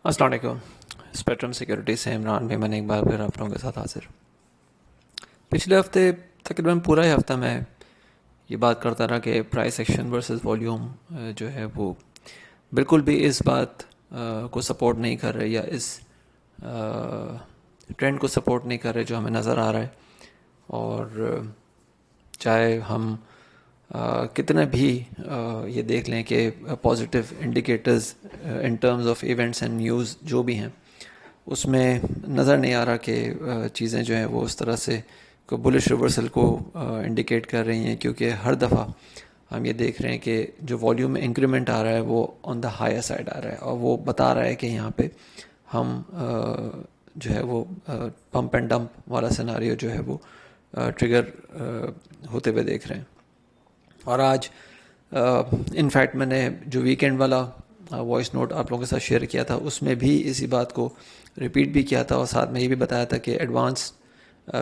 السلام علیکم. Spectrum security سے عمران بھی میں نے ایک بار پھر آپ لوگوں کے ساتھ حاضر. پچھلے ہفتے تقریباً پورا ہی ہفتہ میں یہ بات کرتا رہا کہ پرائس ایکشن ورسز والیوم جو ہے وہ بالکل بھی اس بات کو سپورٹ نہیں کر رہے یا اس ٹرینڈ کو سپورٹ نہیں کر رہے جو ہمیں نظر آ رہا ہے. اور چاہے ہم کتنے بھی یہ دیکھ لیں کہ positive indicators in terms of events and news جو بھی ہیں اس میں نظر نہیں آ رہا کہ چیزیں جو ہیں وہ اس طرح سے کوئی بلش ریورسل کو انڈیکیٹ کر رہی ہیں, کیونکہ ہر دفعہ ہم یہ دیکھ رہے ہیں کہ جو والیوم میں انکریمنٹ آ رہا ہے وہ آن دا ہائر سائڈ آ رہا ہے, اور وہ بتا رہا ہے کہ یہاں پہ ہم جو ہے وہ پمپ اینڈ ڈمپ والا سیناریو جو ہے وہ ٹریگر ہوتے ہوئے دیکھ رہے ہیں. اور آج انفیکٹ میں نے جو ویکینڈ والا وائس نوٹ آپ لوگوں کے ساتھ شیئر کیا تھا اس میں بھی اسی بات کو ریپیٹ بھی کیا تھا, اور ساتھ میں یہ بھی بتایا تھا کہ ایڈوانس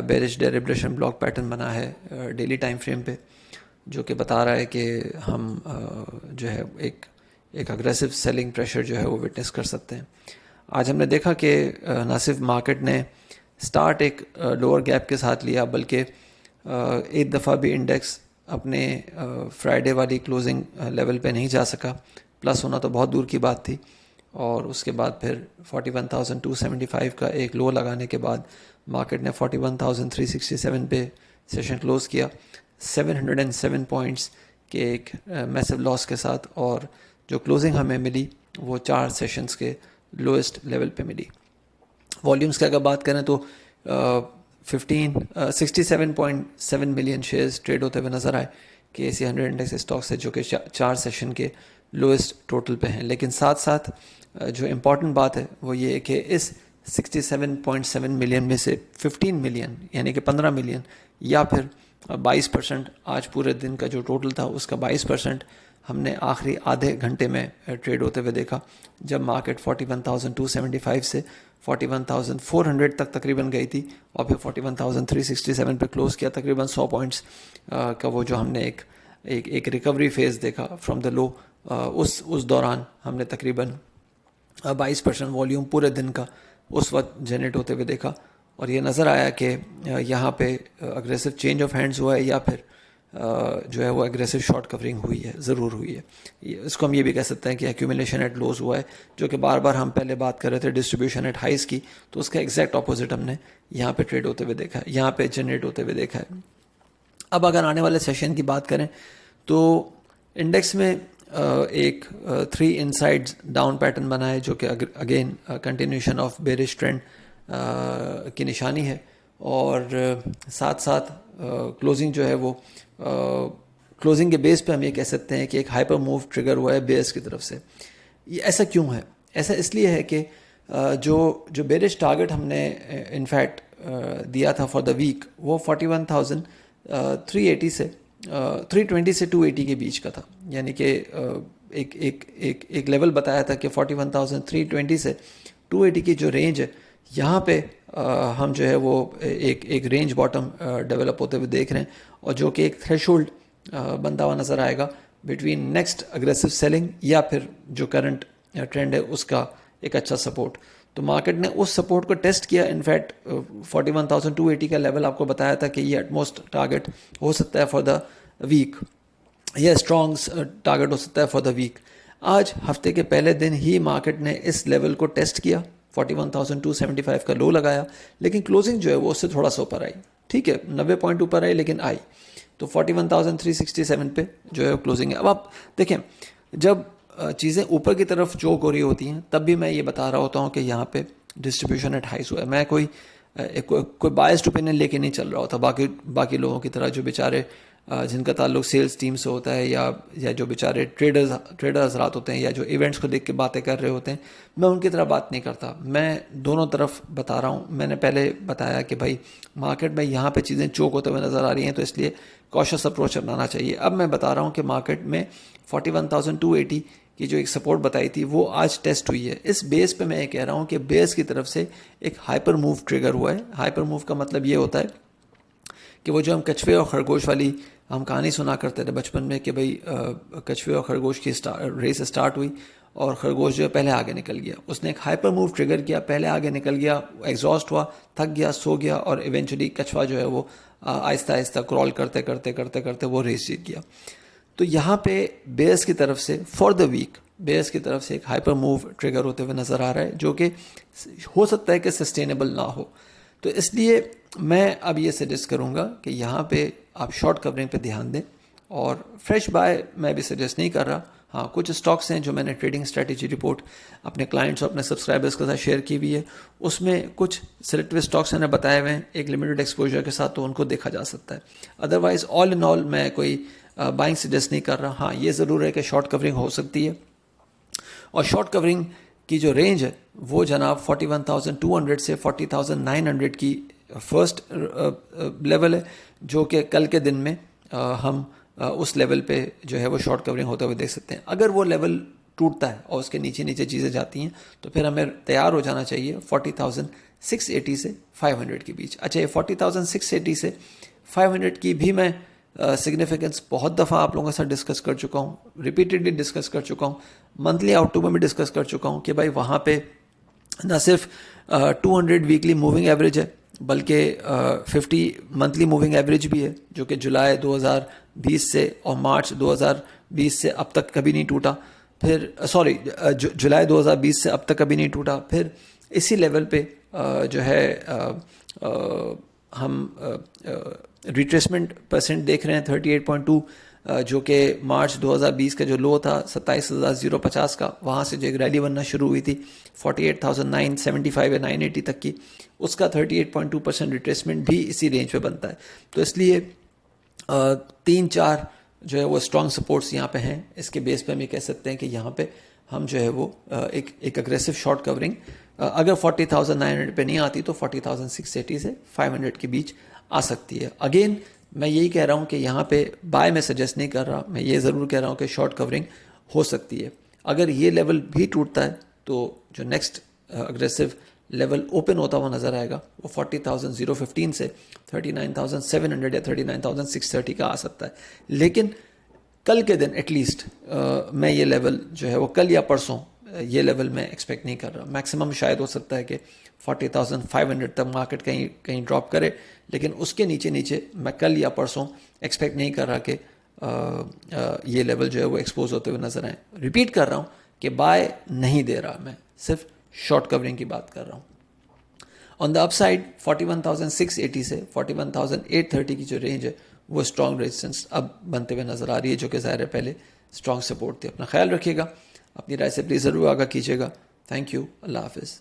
بیرش ڈیریبریشن بلاک پیٹرن بنا ہے ڈیلی ٹائم فریم پہ, جو کہ بتا رہا ہے کہ ہم جو ہے ایک اگریسو سیلنگ پریشر جو ہے وہ وٹنس کر سکتے ہیں. آج ہم نے دیکھا کہ نہ صرف مارکیٹ نے سٹارٹ ایک لوور گیپ کے ساتھ لیا, بلکہ ایک دفعہ بھی انڈیکس اپنے فرائیڈے والی کلوزنگ لیول پہ نہیں جا سکا. پلس ہونا تو بہت دور کی بات تھی, اور اس کے بعد پھر 41,275 کا ایک لو لگانے کے بعد مارکیٹ نے 41,367 پہ سیشن کلوز کیا 707 پوائنٹس کے ایک میسو لاس کے ساتھ, اور جو کلوزنگ ہمیں ملی وہ 4 سیشنز کے لوئسٹ لیول پہ ملی. والیومز کی اگر بات کریں تو 67.7 ملین شیئرز ٹریڈ ہوتے ہوئے نظر آئے کہ اے سی 100 انڈیکس اسٹاک سے, جو کہ 4 سیشن کے لوئسٹ ٹوٹل پہ ہیں. لیکن ساتھ ساتھ جو امپورٹنٹ بات ہے وہ یہ ہے کہ اس 67.7 ملین میں سے 15 ملین یعنی کہ 15 ملین یا پھر 22% آج پورے دن کا جو ٹوٹل تھا اس کا 22% ہم نے آخری آدھے گھنٹے میں ٹریڈ ہوتے ہوئے دیکھا, جب مارکیٹ 41,275 سے 41,400 تک تقریباً گئی تھی, اور پھر 41,367 پہ کلوز کیا. تقریباً 100 پوائنٹس کا وہ جو ہم نے ایک ریکوری فیز دیکھا فرام دا لو. اس دوران ہم نے تقریباً 22% والیوم پورے دن کا اس وقت جنریٹ ہوتے ہوئے دیکھا, اور یہ نظر آیا کہ یہاں پہ اگریسو چینج آف ہینڈز ہوا ہے یا پھر جو ہے وہ اگریسو شارٹ کورنگ ہوئی ہے, ضرور ہوئی ہے. اس کو ہم یہ بھی کہہ سکتے ہیں کہ ایکومولیشن ایٹ لوز ہوا ہے, جو کہ بار بار ہم پہلے بات کر رہے تھے ڈسٹریبیوشن ایٹ ہائیز کی, تو اس کا ایگزیکٹ اپوزٹ ہم نے یہاں پہ ٹریڈ ہوتے ہوئے دیکھا ہے, یہاں پہ جنریٹ ہوتے ہوئے دیکھا ہے. اب اگر آنے والے سیشن کی بات کریں تو انڈیکس میں ایک 3 انسائڈ ڈاؤن پیٹرن بنا ہے, جو کہ again continuation of bearish trend کی نشانی ہے, اور ساتھ ساتھ کلوزنگ جو ہے وہ کلوزنگ کے بیس پہ ہم یہ کہہ سکتے ہیں کہ ایک ہائپر موو ٹریگر ہوا ہے بیئرز کی طرف سے. یہ ایسا کیوں ہے؟ ایسا اس لیے ہے کہ جو بیرش ٹارگٹ ہم نے انفیکٹ دیا تھا فار دا ویک وہ 41,380 سے 320 سے 280 کے بیچ کا تھا, یعنی کہ ایک لیول بتایا تھا کہ 41,320 سے 280 کی جو رینج ہے یہاں پہ ہم جو ہے وہ ایک رینج باٹم ڈیولپ ہوتے ہوئے دیکھ رہے ہیں, اور جو کہ ایک تھریش ہولڈ بنتا ہوا نظر آئے گا بٹوین نیکسٹ اگریسو سیلنگ یا پھر جو کرنٹ ٹرینڈ ہے اس کا ایک اچھا سپورٹ. تو مارکیٹ نے اس سپورٹ کو ٹیسٹ کیا. انفیکٹ 41,280 کا لیول آپ کو بتایا تھا کہ یہ ایٹ موسٹ ٹارگٹ ہو سکتا ہے فار دا ویک, یہ اسٹرانگ ٹارگٹ ہو سکتا ہے فار دا ویک. آج ہفتے کے پہلے دن ہی مارکیٹ نے اس لیول کو ٹیسٹ کیا, 41,275 کا لو لگایا, لیکن کلوزنگ جو ہے وہ اس سے تھوڑا سا اوپر آئی. ٹھیک ہے, 90 پوائنٹ اوپر آئی لیکن آئی, تو 41,367 پہ جو ہے کلوزنگ ہے. اب آپ دیکھیں جب چیزیں اوپر کی طرف چوک ہو رہی ہوتی ہیں تب بھی میں یہ بتا رہا ہوتا ہوں کہ یہاں پہ ڈسٹریبیوشن ایٹ ہائیز ہوا ہے. میں کوئی بائسڈ اوپینین لے کے نہیں چل رہا ہوتا باقی لوگوں کی طرح, جو بیچارے جن کا تعلق سیلز ٹیم سے ہوتا ہے یا جو بیچارے ٹریڈر حضرات ہوتے ہیں یا جو ایونٹس کو دیکھ کے باتیں کر رہے ہوتے ہیں. میں ان کی طرح بات نہیں کرتا, میں دونوں طرف بتا رہا ہوں. میں نے پہلے بتایا کہ بھائی مارکیٹ میں یہاں پہ چیزیں چوک ہوتے ہوئے نظر آ رہی ہیں تو اس لیے کوشس اپروچ اپنانا چاہیے. اب میں بتا رہا ہوں کہ مارکیٹ میں 41,280 کی جو ایک سپورٹ بتائی تھی وہ آج ٹیسٹ ہوئی ہے. اس بیس پہ میں یہ کہہ رہا ہوں کہ بیس کی طرف سے ایک ہائپر موو ٹریگر ہوا ہے. ہائپر موو کا مطلب یہ ہوتا ہے کہ وہ جو ہم کچھوے اور خرگوش والی ہم کہانی سنا کرتے تھے بچپن میں کہ بھائی کچھوے اور خرگوش کی ریس اسٹارٹ ہوئی اور خرگوش جو ہے پہلے آگے نکل گیا. اس نے ایک ہائپر موو ٹریگر کیا, پہلے آگے نکل گیا, ایگزاسٹ ہوا, تھک گیا, سو گیا, اور ایونچولی کچھوا جو ہے وہ آہستہ آہستہ کرال کرتے کرتے کرتے کرتے وہ ریس جیت گیا. تو یہاں پہ بیئرز کی طرف سے فار دا ویک بیئرز کی طرف سے ایک ہائپر موو ٹریگر ہوتے ہوئے نظر آ رہا ہے, جو کہ ہو سکتا ہے کہ سسٹینیبل نہ ہو. تو اس لیے میں اب یہ سجیسٹ کروں گا کہ یہاں پہ آپ شارٹ کورنگ پہ دھیان دیں, اور فریش بائی میں بھی سجیسٹ نہیں کر رہا. ہاں, کچھ اسٹاکس ہیں جو میں نے ٹریڈنگ اسٹریٹجی رپورٹ اپنے کلائنٹس اور اپنے سبسکرائبرس کے ساتھ شیئر کی ہوئی ہے, اس میں کچھ سلیکٹو اسٹاکس میں نے بتائے ہوئے ہیں ایک لمیٹڈ ایکسپوجر کے ساتھ, تو ان کو دیکھا جا سکتا ہے. ادروائز آل ان آل میں کوئی بائنگ سجیسٹ نہیں کر رہا. ہاں, یہ ضرور ہے کہ شارٹ کورنگ ہو سکتی ہے, اور شارٹ کورنگ کی جو رینج ہے وہ جناب 41,200 سے 40,900 کی فرسٹ لیول ہے, جو کہ کل کے دن میں ہم اس لیول پہ جو ہے وہ شارٹ کورنگ ہوتے ہوئے دیکھ سکتے ہیں. اگر وہ لیول ٹوٹتا ہے اور اس کے نیچے نیچے چیزیں جاتی ہیں تو پھر ہمیں تیار ہو جانا چاہیے 40,680 سے 500 کے بیچ. اچھا, یہ 40,680 سے 500 کی بھی میں سگنیفیکنس بہت دفعہ آپ لوگوں کے ساتھ ڈسکس کر چکا ہوں, ریپیٹیڈلی ڈسکس کر چکا ہوں, منتھلی آؤٹ ٹو میں بھی ڈسکس کر چکا ہوں کہ بھائی وہاں پہ نہ صرف 200 ویکلی موونگ ایوریج ہے, بلکہ 50 منتھلی موونگ ایوریج بھی ہے, جو کہ جولائی 2020 سے اور مارچ 2020 سے اب تک کبھی نہیں ٹوٹا. پھر جولائی 2020 سے اب تک کبھی نہیں ٹوٹا. پھر اسی لیول پہ جو ہے ہم ریٹریسمنٹ پرسنٹ دیکھ رہے ہیں 38.2, جو کہ مارچ 2020 کا جو لو تھا 27,050 کا, وہاں سے جو ایک ریلی بننا شروع ہوئی تھی 48,975 یا 980 تک کی, اس کا 38.2% ریٹریسمنٹ بھی اسی رینج پہ بنتا ہے. تو اس لیے 3-4 جو ہے وہ اسٹرانگ سپورٹس یہاں پہ ہیں. اس کے بیس پہ ہم یہ کہہ سکتے ہیں کہ یہاں پہ ہم جو ہے وہ ایک اگریسو شارٹ کورنگ اگر 40,900 پہ نہیں آتی تو 40,680 سے 500 کے بیچ آ سکتی ہے. اگین میں یہی کہہ رہا ہوں کہ یہاں پہ بائی میں سجیسٹ نہیں کر رہا, میں یہ ضرور کہہ رہا ہوں کہ شارٹ کورنگ ہو سکتی ہے. اگر یہ لیول بھی ٹوٹتا ہے تو جو نیکسٹ اگریسو لیول اوپن ہوتا ہوا نظر آئے گا وہ 40,015 سے 39,700 یا 39,630 کا آ سکتا ہے. لیکن کل کے دن ایٹ لیسٹ میں یہ لیول جو ہے وہ کل یا پرسوں یہ لیول میں ایکسپیکٹ نہیں کر رہا. میکسیمم شاید ہو سکتا ہے کہ 40,500 تک مارکیٹ کہیں ڈراپ کرے, لیکن اس کے نیچے نیچے میں کل یا پرسوں ایکسپیکٹ نہیں کر رہا کہ یہ لیول جو ہے وہ ایکسپوز ہوتے ہوئے نظر آئیں. ریپیٹ کر رہا ہوں کہ بائی نہیں دے رہا, میں صرف شارٹ کورنگ کی بات کر رہا ہوں. آن دا اپ سائڈ 41,680 سے 41,830 کی جو رینج ہے وہ اسٹرانگ ریزسٹنس اب بنتے ہوئے نظر آ رہی ہے, جو کہ ظاہر ہے پہلے اسٹرانگ سپورٹ تھی. اپنا خیال رکھیے گا, اپنی رائے سے پلیز ضرور آگاہ کیجیے گا. تھینک یو, اللہ حافظ.